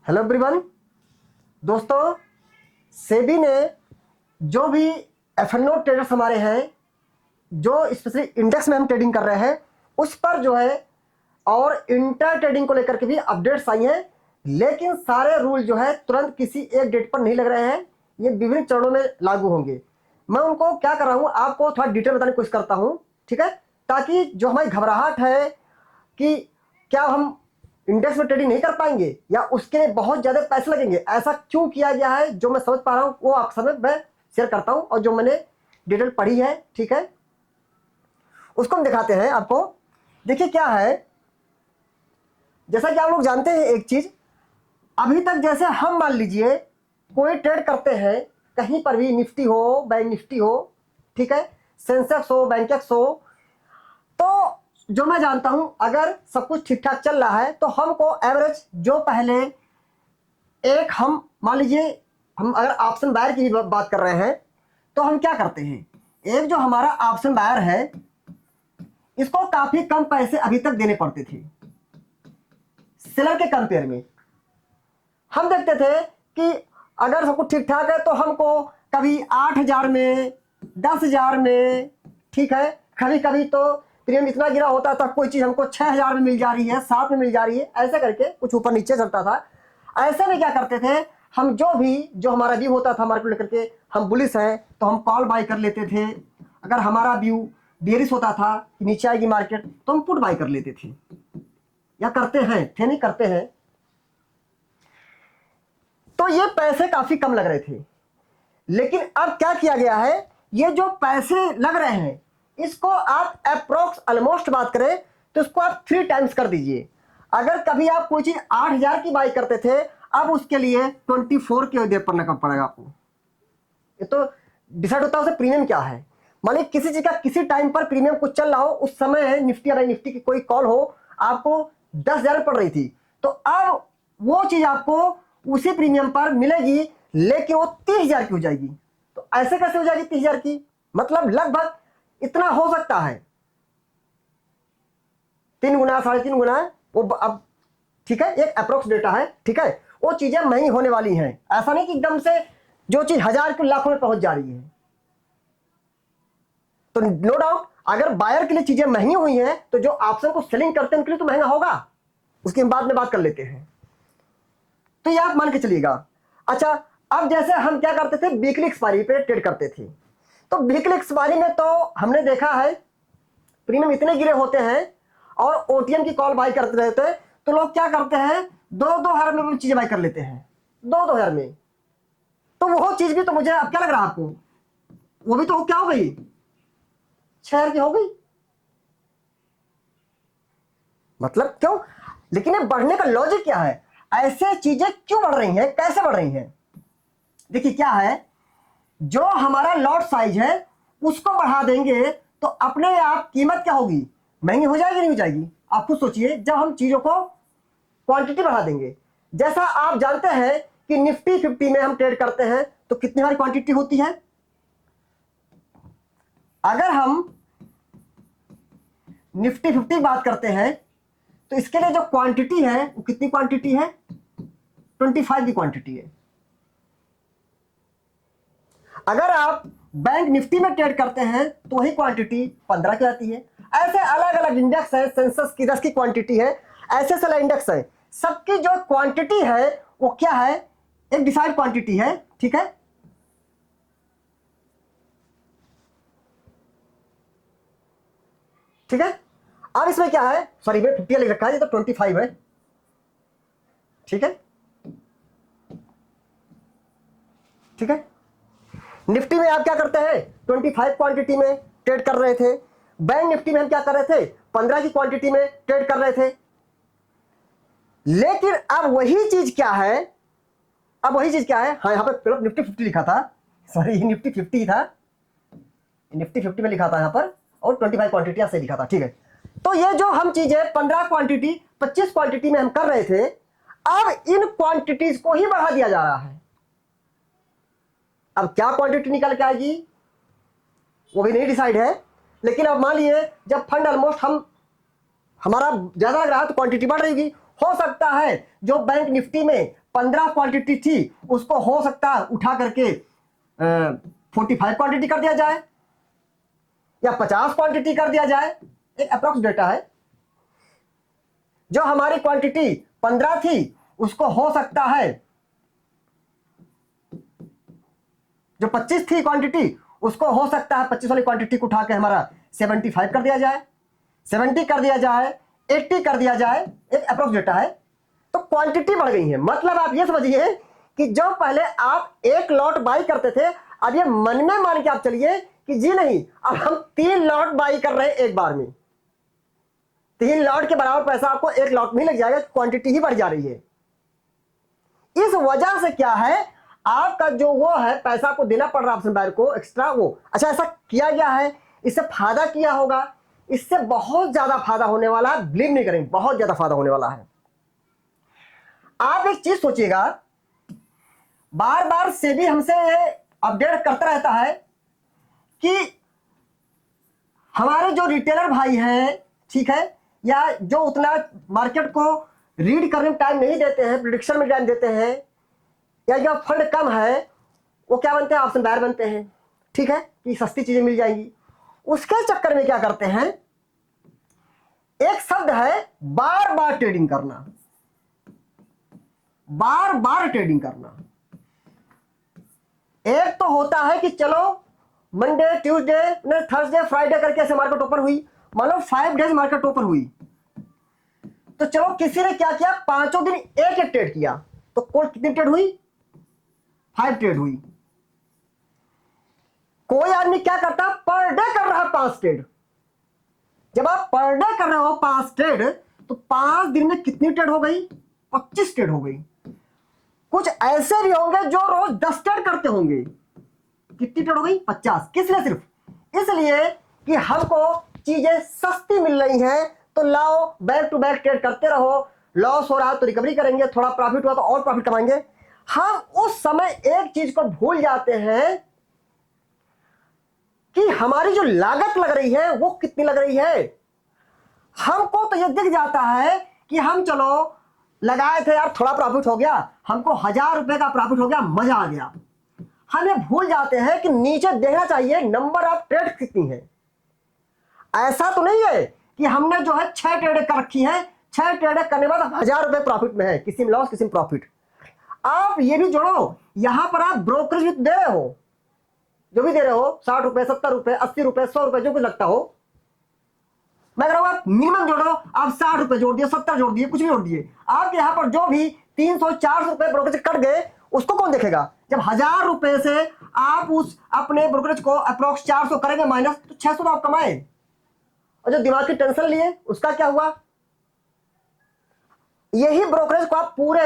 Hello everyone. दोस्तों, सेबी ने जो भी एफ&ओ ट्रेडर्स हमारे हैं, जो स्पेशली इंडेक्स में हम ट्रेडिंग कर रहे हैं, उस पर जो है और इंटर ट्रेडिंग को लेकर के भी अपडेट्स आई हैं। लेकिन सारे रूल जो है तुरंत किसी एक डेट पर नहीं लग रहे हैं, ये विभिन्न चरणों में लागू होंगे। मैं उनको क्या कर रहा हूँ, आपको थोड़ा डिटेल बताने की कोशिश करता हूँ, ठीक है, ताकि जो हमारी घबराहट है कि क्या हम इंडेक्स में ट्रेडिंग नहीं कर पाएंगे या उसके लिए बहुत ज्यादा पैसे लगेंगे, ऐसा क्यों किया गया है, जो मैं समझ पा रहा हूं वो आप समय मैं शेयर करता हूं और जो मैंने डिटेल पढ़ी है, ठीक है, उसको हम दिखाते हैं आपको। देखिए क्या है, जैसा कि आप लोग जानते हैं एक चीज, अभी तक जैसे हम मान लीजिए कोई ट्रेड करते हैं कहीं पर भी, निफ्टी हो, बैंक निफ्टी हो, ठीक है, सेंसेक्स हो, बैंकेक्स हो, तो जो मैं जानता हूं अगर सब कुछ ठीक ठाक चल रहा है तो हमको एवरेज जो पहले एक, हम मान लीजिए हम अगर ऑप्शन बायर की भी बात कर रहे हैं तो हम क्या करते हैं, एक जो हमारा ऑप्शन बायर है इसको काफी कम पैसे अभी तक देने पड़ते थे सेलर के कंपेयर में। हम देखते थे कि अगर सब कुछ ठीक ठाक है तो हमको कभी 8,000 में, 10,000 में, ठीक है, कभी कभी तो प्रीमियम इतना गिरा होता था, कोई चीज हमको 6,000 में मिल जा रही है, 7 में मिल जा रही है, ऐसे करके कुछ ऊपर नीचे चलता था। ऐसे में क्या करते थे हम, जो हमारा व्यू होता था मार्केट लेकर के, हम बुलिश हैं तो हम कॉल बाय कर लेते थे। अगर हमारा व्यू बेरिश होता था कि नीचे आएगी मार्केट तो हम पुट बाय कर लेते थे, या करते हैं, थे नहीं, करते हैं। तो ये पैसे काफी कम लग रहे थे। लेकिन अब क्या किया गया है, ये जो पैसे लग रहे हैं इसको आप अप्रोक्स ऑलमोस्ट बात करें तो इसको आप 3 टाइम्स कर दीजिए। अगर कभी आप कोई चीज 8,000 की बाई करते थे, अब उसके लिए 24 के दे पड़ना पड़ेगा आपको। ये तो डिसाइड होता है उसे प्रीमियम क्या है। मानिए किसी चीज का किसी टाइम पर प्रीमियम कुछ चल रहा हो, उस समय निफ्टी या बैंक निफ्टी की कोई कॉल हो, आपको 10,000 पड़ रही थी, तो अब वो चीज आपको उसी प्रीमियम पर मिलेगी, लेकिन वो 30,000 की हो जाएगी। तो ऐसे कैसे हो जाएगी 30,000 की, मतलब लगभग इतना हो सकता है, 3 गुना, 3.5 गुना, वो अब ठीक है, एक अप्रोक्स डेटा है, ठीक है। वो चीजें महंगी होने वाली हैं, ऐसा नहीं कि एकदम से जो चीज 1,000 की लाखों में पहुंच जा रही है। तो नो डाउट अगर बायर के लिए चीजें महंगी हुई हैं तो जो ऑप्शन को सेलिंग करते हैं उनके लिए तो महंगा होगा, उसके बाद में बात कर लेते हैं। तो ये आप मान के चलिएगा। अच्छा, अब जैसे हम क्या करते थे, वीकली एक्सपायरी पे ट्रेड करते थे, तो वीकली एक्सपायरी में तो हमने देखा है प्रीमियम इतने गिरे होते हैं और ओटीएम की कॉल बाय करते रहते हैं, तो लोग क्या करते हैं 2,000 में चीजें बाय कर लेते हैं, 2,000 में। तो वो चीज भी तो मुझे, अब क्या लग रहा है आपको, वो भी तो क्या हो गई, 6,000 की हो गई। मतलब क्यों, लेकिन ये बढ़ने का लॉजिक क्या है, ऐसे चीजें क्यों बढ़ रही हैं, कैसे बढ़ रही हैं। देखिए क्या है, जो हमारा लॉट साइज है उसको बढ़ा देंगे तो अपने आप कीमत क्या होगी, महंगी हो जाएगी, नहीं हो जाएगी। आप खुद सोचिए, जब हम चीजों को क्वांटिटी बढ़ा देंगे, जैसा आप जानते हैं कि निफ्टी 50 में हम ट्रेड करते हैं तो कितनी हमारी क्वांटिटी होती है, अगर हम निफ्टी 50 की बात करते हैं तो इसके लिए जो क्वांटिटी है वो कितनी क्वांटिटी है, 25 की क्वांटिटी है। अगर आप बैंक निफ्टी में ट्रेड करते हैं तो वही क्वांटिटी 15 की आती है। ऐसे अलग अलग इंडेक्स है, सेंसस की 10 की क्वांटिटी है, ऐसे सारे इंडेक्स है, सबकी जो क्वांटिटी है वो क्या है, एक डिसाइड क्वांटिटी है, ठीक है। ठीक है, अब इसमें क्या है, सॉरी मैं 50 लिख रखा है, ये तो 25 है, ठीक है, ठीक है। निफ्टी में आप क्या करते हैं, 25 क्वांटिटी में ट्रेड कर रहे थे। बैंक निफ्टी में हम क्या कर रहे थे, 15 की क्वांटिटी में ट्रेड कर रहे थे। लेकिन अब वही चीज क्या है, अब वही चीज क्या है, हाँ यहां पर निफ्टी 50 लिखा था, सॉरी निफ्टी 50 था, निफ्टी 50 में लिखा था यहां पर, और 25 क्वांटिटी से लिखा था, ठीक है। तो ये जो हम चीजें 15 क्वांटिटी, 25 क्वांटिटी में हम कर रहे थे, अब इन क्वांटिटीज को ही बढ़ा दिया जा रहा है। अब क्या क्वांटिटी निकल के आएगी वो भी नहीं डिसाइड है, लेकिन अब मान लीजिए जब फंड ऑलमोस्ट हमारा ज्यादा लग रहा है तो क्वांटिटी बढ़ रहेगी, हो सकता है जो बैंक निफ्टी में 15 क्वांटिटी थी उसको हो सकता है उठा करके 45 क्वांटिटी कर दिया जाए या 50 क्वांटिटी कर दिया जाए। एक अप्रोक्स डेटा है। जो हमारी क्वांटिटी 15 थी उसको हो सकता है, जो 25 थी क्वांटिटी उसको हो सकता है 25 वाली क्वांटिटी को उठा के हमारा 75 कर दिया जाए, 70 कर दिया जाए, 80 कर दिया जाए। एक अप्रोक्स डेटा है। तो क्वांटिटी बढ़ गई है। मतलब आप ये समझिए कि जो पहले आप एक लॉट बाई करते थे, अब ये मन में मान के आप चलिए कि जी नहीं, अब हम 3 लॉट बाई कर रहे हैं एक बार में। 3 लॉट के बराबर पैसा आपको एक लॉट में ही लग जाएगा, क्वांटिटी ही बढ़ जा रही है। इस वजह से क्या है, आपका जो वो है पैसा आपको देना पड़ रहा है ऑप्शन बायर को एक्स्ट्रा वो। अच्छा, ऐसा किया गया है, इससे फायदा किया होगा, इससे बहुत ज्यादा फायदा होने वाला है। बिलीव नहीं करेंगे, बहुत ज्यादा फायदा होने वाला है। आप एक चीज सोचिएगा, बार बार सेबी हमसे अपडेट करता रहता है कि हमारे जो रिटेलर भाई हैं, ठीक है, या जो उतना मार्केट को रीड करने में टाइम नहीं देते हैं, प्रिडिक्शन में टाइम देते हैं, या जो फंड कम है वो क्या बनते हैं, ऑप्शन बायर बनते हैं। ठीक है, कि सस्ती चीजें मिल जाएंगी। उसके चक्कर में क्या करते हैं, एक शब्द है बार बार ट्रेडिंग करना, बार बार ट्रेडिंग करना। एक तो होता है कि चलो मंडे, ट्यूसडे, थर्सडे, फ्राइडे करके ऐसे मार्केट ओपन हुई, मान लो 5 डेज मार्केट ओपन हुई, तो चलो किसी ने क्या किया, 5 दिन एक एक ट्रेड किया, तो कौन कितनी ट्रेड हुई, 5 ट्रेड हुई। कोई आदमी क्या करता है, पर डे कर रहा है 5 ट्रेड। जब आप पर डे कर रहे हो 5 ट्रेड, तो 5 दिन में कितनी ट्रेड हो गई, 25 ट्रेड हो गई। कुछ ऐसे भी होंगे जो रोज 10 ट्रेड करते होंगे, कितनी ट्रेड हो गई, 50। किस लिए, सिर्फ इसलिए कि हमको चीजें सस्ती मिल रही हैं, तो लाओ बैक टू बैक ट्रेड करते रहो। लॉस हो रहा है तो रिकवरी करेंगे, थोड़ा प्रॉफिट हुआ तो और प्रॉफिट कमाएंगे। हम उस समय एक चीज को भूल जाते हैं कि हमारी जो लागत लग रही है वो कितनी लग रही है। हमको तो ये दिख जाता है कि हम चलो लगाए थे यार, थोड़ा प्रॉफिट हो गया, हमको 1000 रुपए का प्रॉफिट हो गया, मजा आ गया। हम ये भूल जाते हैं कि नीचे देखना चाहिए नंबर ऑफ ट्रेड कितनी है। ऐसा तो नहीं है कि हमने जो है 6 ट्रेड कर रखी है, 6 ट्रेड करने के बाद 1000 रुपए प्रॉफिट में है, किसी में लॉस किसी में प्रॉफिट। आप ये भी जोड़ो, यहां पर आप ब्रोकरेज भी दे रहे हो, जो भी दे रहे हो, 60 रुपए, 70 रुपए, 80 रुपए, 100 रुपए, जो कुछ लगता हो। मैं कह रहा हूं आप मिनिमम जोड़ो, आप 60 रुपए जोड़ दिए, 70 जोड़ दिए, कुछ भी जोड़ दिए, आप यहां पर जो भी 300-400 रुपए ब्रोकरेज कट गए, उसको कौन देखेगा। जब 1000 रुपए से आप उस अपने ब्रोकरेज को अप्रोक्स 400 करेंगे माइनस, तो 600 तो आप कमाए। और जो दिमाग की टेंशन लिए उसका क्या हुआ। यही ब्रोकरेज को आप पूरे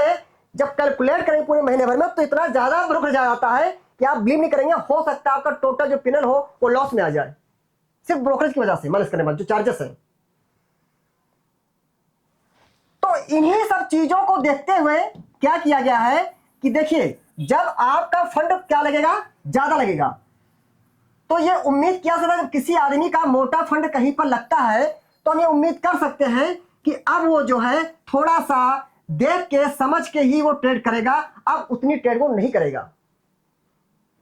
जब कैलकुलेट करेंगे पूरे महीने भर में, तो इतना ज्यादा ब्रोकरेज आ जाता है कि आप बिलीव नहीं करेंगे, हो सकता है आपका टोटल जो पिनल हो वो लॉस में आ जाए, सिर्फ ब्रोकरेज की वजह से, माइनस करने वाले जो चार्जेस है। तो इन्हीं सब चीजों को देखते हुए क्या किया गया है कि देखिए, जब आपका फंड क्या लगेगा, ज्यादा लगेगा, तो ये उम्मीद किया सकता है जब किसी आदमी का मोटा फंड कहीं पर लगता है, तो हम ये उम्मीद कर सकते हैं कि अब वो जो है थोड़ा सा देख के समझ के ही वो ट्रेड करेगा, अब उतनी ट्रेड वो नहीं करेगा।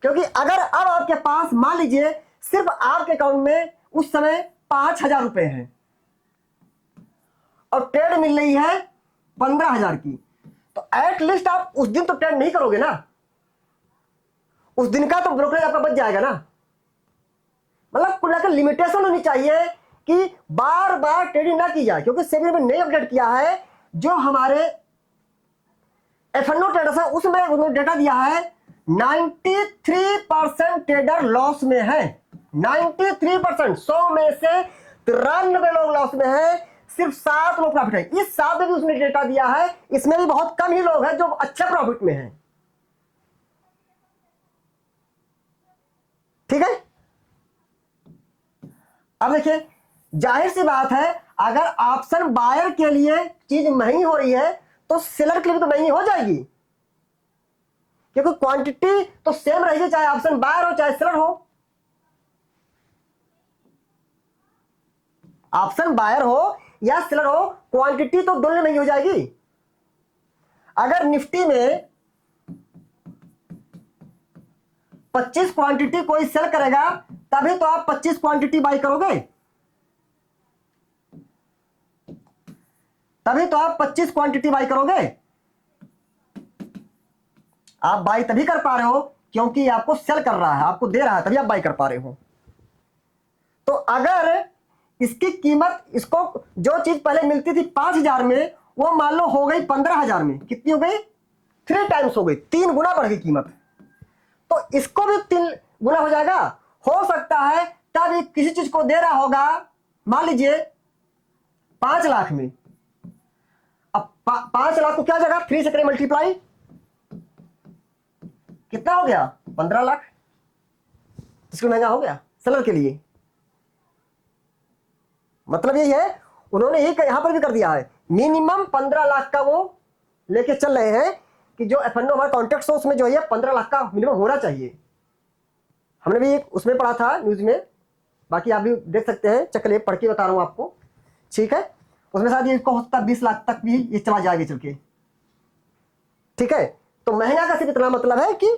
क्योंकि अगर अब आपके पास मान लीजिए सिर्फ आपके अकाउंट में उस समय 5000 रुपए हैं और ट्रेड मिल रही है 15000 की, तो एटलीस्ट आप उस दिन तो ट्रेड नहीं करोगे ना, उस दिन का तो ब्रोकरेज आपका बच जाएगा ना। मतलब कुल मिलाकर लिमिटेशन होनी चाहिए कि बार बार ट्रेडिंग ना की जाए। क्योंकि सेबी ने नई अपडेट किया है, जो हमारे एफएनओ ट्रेडर्स है उसमें उन्होंने डेटा दिया है 93% ट्रेडर लॉस में है। 93%, 100 में से 93 लोग लॉस में है, सिर्फ 7 लोग प्रॉफिट है। इस 7 में भी उसने डेटा दिया है, इसमें भी बहुत कम ही लोग हैं जो अच्छे प्रॉफिट में हैं। ठीक है, अब देखिए, जाहिर सी बात है, अगर ऑप्शन बायर के लिए चीज महंगी हो रही है तो सेलर के लिए भी तो महंगी हो जाएगी, क्योंकि क्वांटिटी तो सेम रहेगी, चाहे ऑप्शन बायर हो चाहे सेलर हो। ऑप्शन बायर हो या सेलर हो, क्वांटिटी तो दोनों महंगी हो जाएगी। अगर निफ्टी में 25 क्वांटिटी कोई सेल करेगा तभी तो आप 25 क्वांटिटी बाई करोगे, तभी तो आप 25 क्वांटिटी बाई करोगे। आप बाई तभी कर पा रहे हो क्योंकि आपको सेल कर रहा है, आपको दे रहा है, तभी आप बाई कर पा रहे हो। तो अगर इसकी कीमत, इसको जो चीज पहले मिलती थी 5,000 में, वो मान लो हो गई 15,000 में, कितनी हो गई? 3 टाइम्स हो गई, 3 गुना बढ़ गई कीमत। तो इसको भी 3 गुना हो जाएगा। हो सकता है तब ये किसी चीज को दे रहा होगा, मान लीजिए 5 लाख में। अब 5 लाख को क्या हो जाएगा? 3 से करें मल्टीप्लाई, कितना हो गया? 15 लाख। इसको महंगा हो गया सेलर के लिए। मतलब यही है, उन्होंने ही यहां पर भी कर दिया है, मिनिमम 15 लाख का वो लेके चल रहे हैं कि जो एफएनओ हमारे कॉन्ट्रैक्ट सोर्स में जो है 15 लाख का मिनिमम होना चाहिए। हमने भी एक उसमें पढ़ा था न्यूज में, बाकी आप भी देख सकते हैं, चलिए पढ़ के बता रहा हूं आपको, ठीक है। उसमें शायद ये हो सकता है 20 लाख तक भी ये चला जाएगा चल के, ठीक है। तो महंगा का सिर्फ इतना मतलब है कि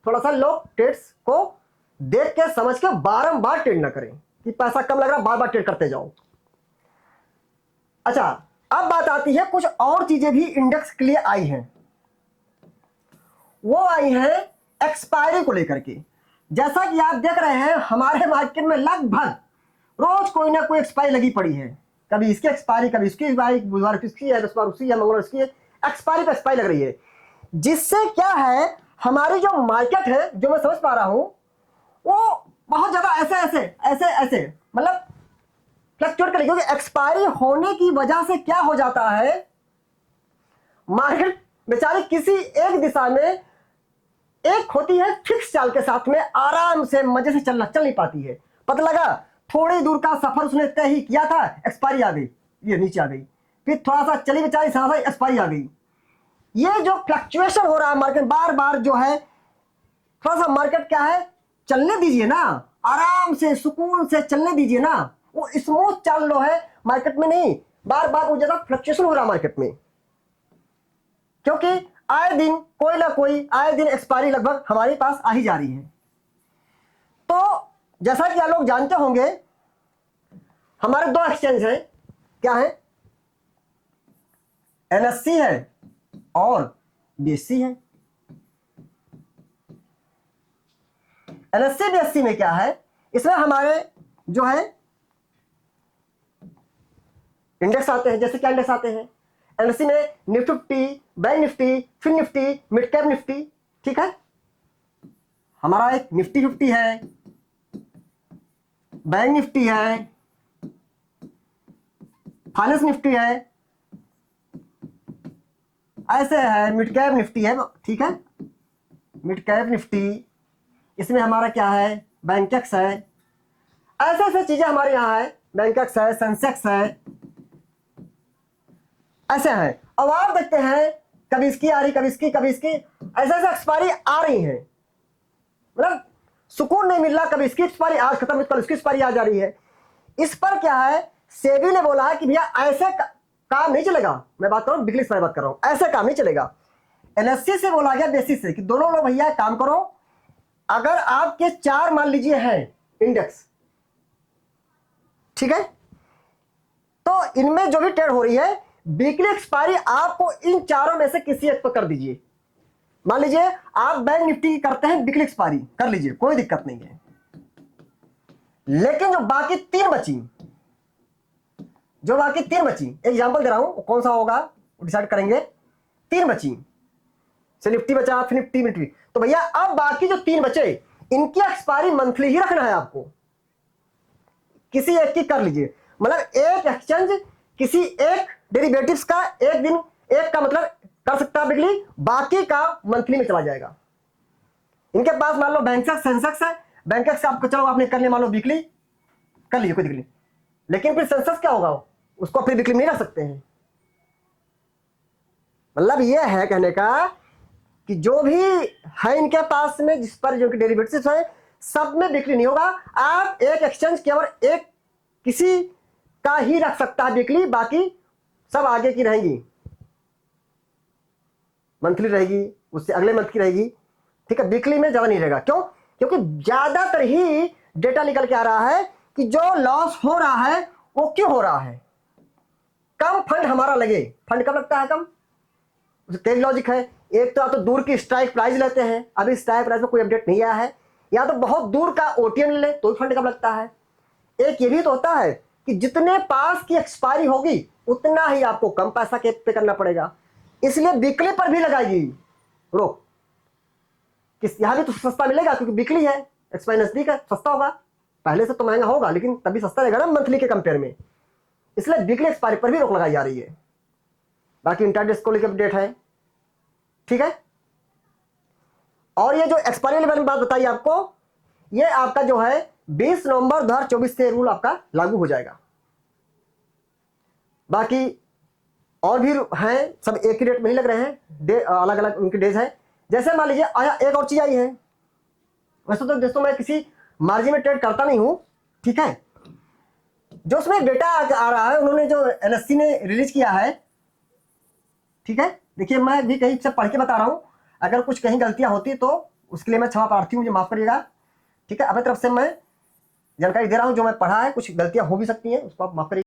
थोड़ा सा लोग ट्रेड्स को देख के समझ के बारंबार ट्रेड ना करें कि पैसा कम लग रहा, बार बार ट्रेड करते जाओ। अच्छा, अब बात आती है कुछ और चीजें भी इंडेक्स के लिए आई हैं। वो आई है एक्सपायरी को लेकर के। जैसा कि आप देख रहे हैं हमारे मार्केट में लगभग रोज कोई ना कोई एक्सपायरी लगी पड़ी है, कभी इसकी एक्सपायरी, कभी इसकी एक्सपायरी, बुधवार किसकी है, बृहस्पतिवार उसकी है, मंगलवार उसकी है, एक्सपायरी पे एक्सपायरी लग रही है। जिससे क्या है, हमारी जो मार्केट है, जो मैं समझ पा रहा हूं, वो बहुत ज्यादा ऐसे ऐसे ऐसे ऐसे मतलब फ्लक्चुएट करेगी। क्योंकि एक्सपायरी होने की वजह से क्या हो जाता है, मार्केट बेचारी किसी एक दिशा में, एक होती है फिक्स चाल के साथ में आराम से मजे से चल नहीं पाती है। पता लगा थोड़ी दूर का सफर उसने तय ही किया था, एक्सपायरी आ गई, ये नीचे आ गई, फिर थोड़ा सा चली बेचारी, सा एक्सपायरी आ गई। ये जो फ्लक्चुएशन हो रहा है मार्केट बार बार जो है, थोड़ा सा मार्केट क्या है, चलने दीजिए ना, आराम से सुकून से चलने दीजिए ना। वो स्मूथ चल लो है मार्केट में, नहीं बार बार वो ज्यादा फ्लक्चुएशन हो रहा है मार्केट में। क्योंकि आए दिन कोई ना कोई, आए दिन एक्सपायरी लगभग हमारे पास आ ही जा रही है। तो जैसा कि आप लोग जानते होंगे, हमारे 2 एक्सचेंज हैं, क्या है? एनएससी है और बीएससी है। एनएससी बीएससी में क्या है, इसमें हमारे जो है इंडेक्स आते हैं। जैसे क्या इंडेक्स आते हैं एनएससी में? Nifty, bank Nifty, fin Nifty, mid cap Nifty, ठीक है। हमारा एक निफ्टी 50 है, बैंक निफ्टी है, फाइनेंस निफ्टी है, ऐसे है, मिड कैप निफ्टी है, ठीक है, मिड कैप निफ्टी। इसमें हमारा क्या है, बैंकेक्स है, ऐसे ऐसे चीजें हमारे यहाँ है, बैंकेक्स है, सेंसेक्स है, ऐसे हैं। अब आप देखते हैं कभी इसकी आ रही, कभी इसकी, कभी इसकी, ऐसे ऐसे एक्सपायरी आ रही है, मतलब सुकून नहीं मिल रहा, कभी इसकी एक्सपायरी आज खत्म, कल इसकी एक्सपायरी आ जा रही है। इस पर क्या है, सेबी ने बोला है कि भैया ऐसे काम नहीं चलेगा। मैं बात कर रहा हूं बिजनेस में, बात कर रहा हूं, ऐसे काम नहीं चलेगा। एनएससी से बोला गया, बेसिस से, कि दोनों लोग भैया काम करो, अगर आपके 4 मान लीजिए हैं इंडेक्स, ठीक है, तो इनमें जो भी ट्रेड हो रही है, वीकली एक्सपायरी आपको इन चारों में से किसी एक पर कर दीजिए। मान लीजिए आप बैंक निफ्टी की करते हैं, वीकली एक्सपायरी कर लीजिए, कोई दिक्कत नहीं है। लेकिन जो बाकी 3 बची, जो बाकी 3 बची, एग्जांपल दे रहा हूं, कौन सा होगा डिसाइड करेंगे। 3 बची, से निफ्टी बचा, फिर निफ्टी निफ्टी, तो भैया अब बाकी जो 3 बचे, इनकी एक्सपायरी मंथली ही रखना है आपको, किसी एक की कर लीजिए। मतलब एक एक्सचेंज किसी एक डेरिवेटिव्स का एक दिन, एक का मतलब कर सकता है वीकली, बाकी का मंथली में चला जाएगा। इनके पास मान लो बैंकेक्स, सेंसेक्स है, बैंकेक्स आपको चलो आपने कर लिया, मान लो वीकली कर लीजिए, कोई दिक्कत नहीं, लेकिन फिर सेंसेक्स क्या होगा, उसको फिर वीकली नहीं रख सकते हैं। मतलब यह है कहने का कि जो भी है इनके पास में, जिस पर जो डेरिवेटिव्स है, सब में वीकली नहीं होगा। आप एक एक्सचेंज केवल एक किसी का ही रख सकता है वीकली, बाकी सब आगे की रहेंगी। मंथली रहेगी, उससे अगले मंथ की रहेगी, ठीक है। वीकली में ज्यादा नहीं रहेगा। क्यों? क्योंकि ज्यादातर ही डेटा निकल के आ रहा है कि जो लॉस हो रहा है वो क्यों हो रहा है, कम फंड हमारा लगे। फंड कब लगता है कम? कई लॉजिक है। एक तो या तो दूर की स्ट्राइक प्राइस लेते हैं, अभी स्ट्राइक प्राइस में कोई अपडेट नहीं आया है, या तो बहुत दूर का ओटीएन ले तो फंड कब लगता है। एक ये भी तो होता है कि जितने पास की एक्सपायरी होगी उतना ही आपको कम पैसा पे करना पड़ेगा, इसलिए वीकली पर भी लगाएगी रोक। किस यहां भी तो सस्ता मिलेगा क्योंकि वीकली है, एक्सपायरी नजदीक है, सस्ता होगा। पहले से तो महंगा होगा लेकिन तभी सस्ता रहेगा ना मंथली के कंपेयर में, इसलिए वीकली एक्सपायरी पर भी रोक लगाई जा रही है। बाकी इंट्राडे को लेकर अपडेट है, ठीक है। और ये जो एक्सपायरी वाली बात बताई आपको, ये आपका जो है 20 नवंबर 2024 से रूल आपका लागू हो जाएगा। बाकी और भी हैं, सब एक ही डेट में नहीं लग रहे हैं, अलग अलग उनके डेज है। जैसे मान लीजिए आया एक और चीज आई है, वैसे तो दोस्तों मैं किसी मार्जिन में ट्रेड करता नहीं हूं, ठीक है। जो उसमें डेटा आ रहा है, उन्होंने जो एनएससी ने रिलीज किया है, ठीक है। देखिए मैं भी कहीं से पढ़ के बता रहा हूं, अगर कुछ कहीं गलतियां होती तो उसके लिए मैं क्षमा प्रार्थी हूं, मुझे माफ करिएगा, ठीक है। अपनी तरफ से मैं जानकारी दे रहा हूं, जो मैं पढ़ा है कुछ गलतियां हो भी सकती हैं, उसको आप माफ करिए।